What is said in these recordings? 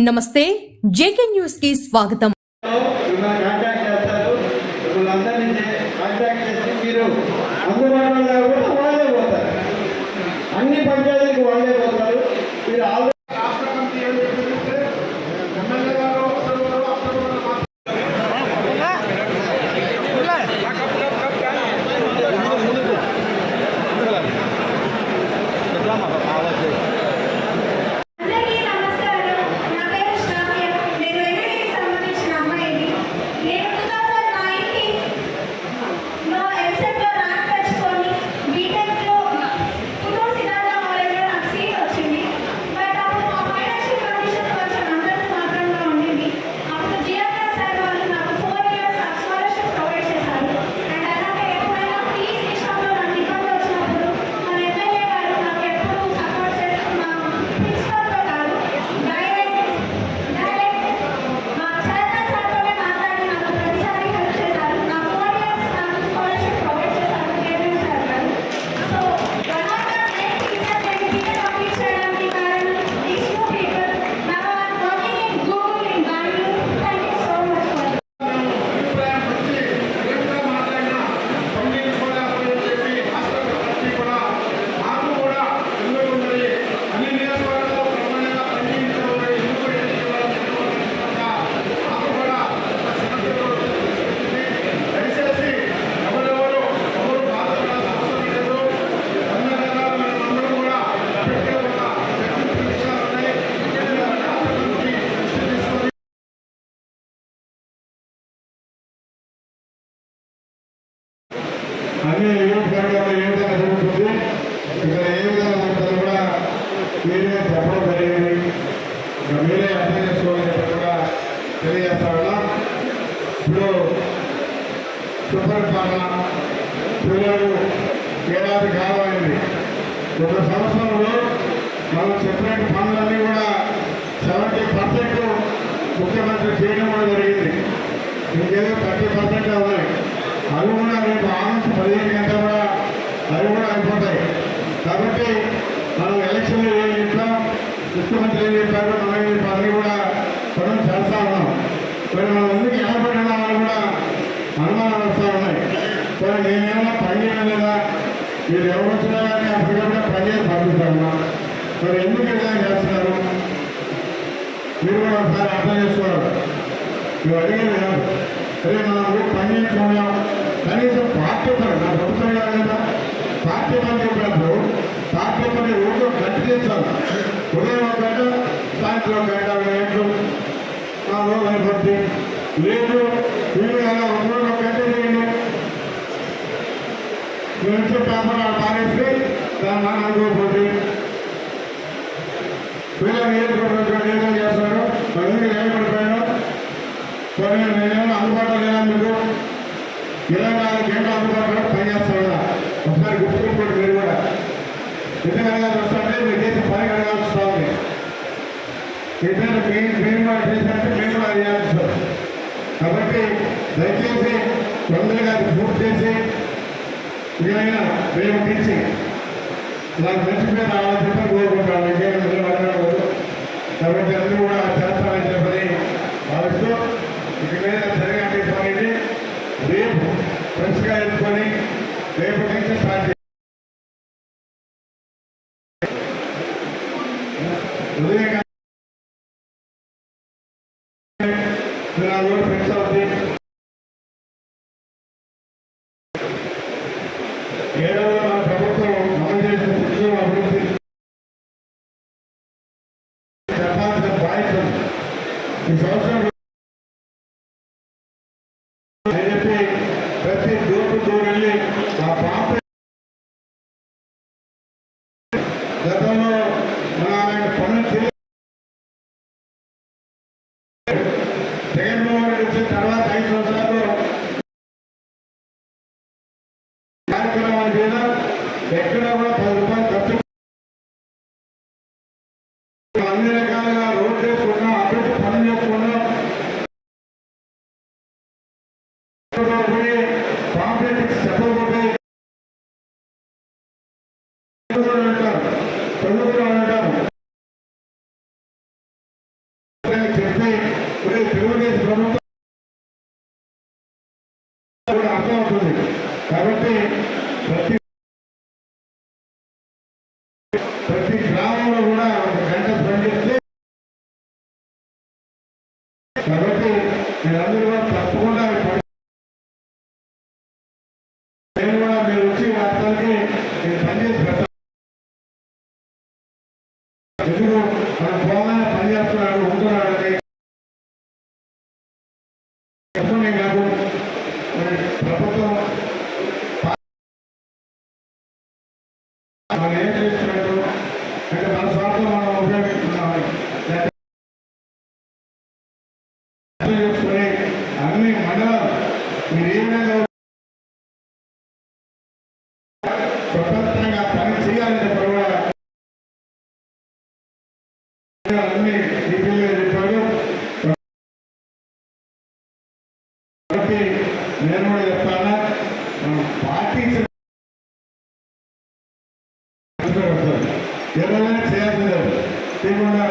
నమస్తే JK news కి స్వాగతం. అన్ని పంచాయతీలకు వాళ్ళే పోతారు. అన్ని యువకులు ఏ విధంగా జరుగుతుంది, ఇక్కడ ఏ విధంగా జరుగుతుంది కూడా మీరే చెప్పడం జరిగింది. మీరే అర్థం చేసుకోవాలని చెప్పి కూడా తెలియజేస్తా ఉన్నాం. ఇప్పుడు సుపరిపాలన పిల్లలు ఏడాది కావాలండి. ఒక సంవత్సరంలో మనం చెప్పిన పనులన్నీ కూడా 70% ముఖ్యమంత్రి చేయడం కూడా జరిగింది. ఇంకేదో 30% ఉన్నాయి. అవి కూడా రేపు ఆగస్టు 15 గంటలు కూడా అవి కూడా అయిపోతాయి. కాబట్టి మనం ఎలక్షన్లు ఏం చెప్పాం, ముఖ్యమంత్రి ఏం చెప్పారు, మనం ఏం చెప్పారు అన్నీ కూడా పనులు చేస్తూ ఉన్నాం. మరి మనం ఎందుకు ఏర్పడిన వాళ్ళు కూడా అనుమానాలు వస్తూ ఉన్నాయి. మరి నేనేమన్నా పని చేయడం లేదా, మీరు ఎవరు వచ్చినా కానీ అప్పటికప్పుడు పని చేసి పంపిస్తామా, మరి ఎందుకు ఇలా చేస్తున్నారు మీరు కూడా ఒకసారి అర్థం చేసుకోవాలి. మీరు అడిగేది కాదు, అదే మనం పని చేసుకున్నాం కనీసం పార్టీ పని నా ప్రభుత్వం కాదు కదా, పార్టీ పని చెప్పినప్పుడు పార్టీ పని రోజు గంట చేస్తాను. ఉదయం ఒక గంట, సాయంత్రం ఒక గంట, 2 గంటలు నా రోజు అయిపోద్ది. లేదు మీరు కదా ఒక రోజు ఒక గంట చేయండి. మీరు వచ్చే పేపర్ పారేస్తే దాన్ని నాకు అనుకోకపోతే పిల్లలు ఏదో చేస్తారు. మరి ఏమైపోయారు, కొన్ని నేనేమో అందుబాటులో లేదా, మీకు 24 గంటలు అందుబాటులో పనిచేస్తా ఉన్నా. ఒకసారి గుర్తుపెట్టుకోండి. మీరు కూడా ఎందుకు అడగాల్సి వస్తుంటే మీరు చేసే పని అడగాల్సి వస్తుంది. ఏదైనా మేము కూడా చేసినట్టు మేము కూడా అడగాల్సి వస్తుంది. కాబట్టి దయచేసి తొందరగా పూర్తి చేసి ఏమైనా మేము తీసి నాకు మంచి పేరు రావాలని చెప్పి కోరుకుంటాను. ఇంకేమైనా మీరు అడగకూడదు. కాబట్టి అందరూ కూడా చేస్తామని చెప్పని భావిస్తూ ఇక మీద జరిగే పనిని రేపు ఫ్రెష్గా ఎత్తుకొని రేపు నుంచి స్టార్ట్ చేయాలి. ఫ్రెండ్స్ అవుతుంది. 7వ మన ప్రభుత్వం అమలు చేసిన శిక్షణ అభివృద్ధి చెప్పాల్సిన బాధ్యత ఈ సంవత్సరం అని చెప్పి ప్రతి దూరు వెళ్ళి ఆ ప్రాంత గతంలో మన ఆయన పనులు జగన్మోహన్ రెడ్డి వచ్చిన తర్వాత 5 సంవత్సరాలు కార్యక్రమాల మీద ఎక్కడ కూడా 10 రూపాయలు ఖర్చు అన్ని రకాలుగా రోడ్లు వేసుకున్నాం, అభివృద్ధి పనులు చేసుకున్నాం. పాంప్లెటిక్స్ చెప్పకపోతే చదువుకుని ఉంటారు. కాబట్టి మీరందరూ కూడా తప్పకుండా నేను కూడా మీరు వచ్చి వాటికి నేను పనిచేసి పెడతాను. ఎందుకు మన పోగానే పనిచేస్తున్నాడు ఉంటున్నాడు అని చెప్పనే కాదు. మరి ప్రభుత్వం మనం ఏం చేస్తున్నట్టు అంటే మన స్వార్థం మనం ఉపయోగిస్తున్నామని చేసుకుని అన్ని మండలాలు మీరు ఏ విధంగా స్వతంత్రంగా పని చేయాలని కూడా అన్ని డీటెయిల్గా చెప్పాడు. కాబట్టి నేను కూడా చెప్తాను, పార్టీ ఎవరైనా చేయాల్సిందే చేయకుండా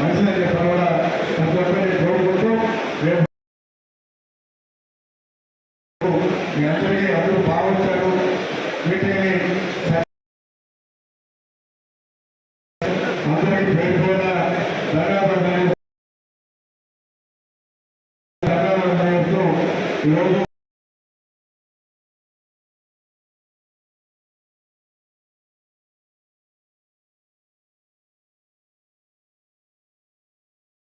మంచిదని చెప్పాను కూడా ప్రతి ఒక్కరిని కోరుకుంటూ రేపు మీ అందరికీ అందరూ బాగొచ్చారు. వీటిని అందరికీ పేరుపోయిన ధన్యవాదాలు ఈరోజు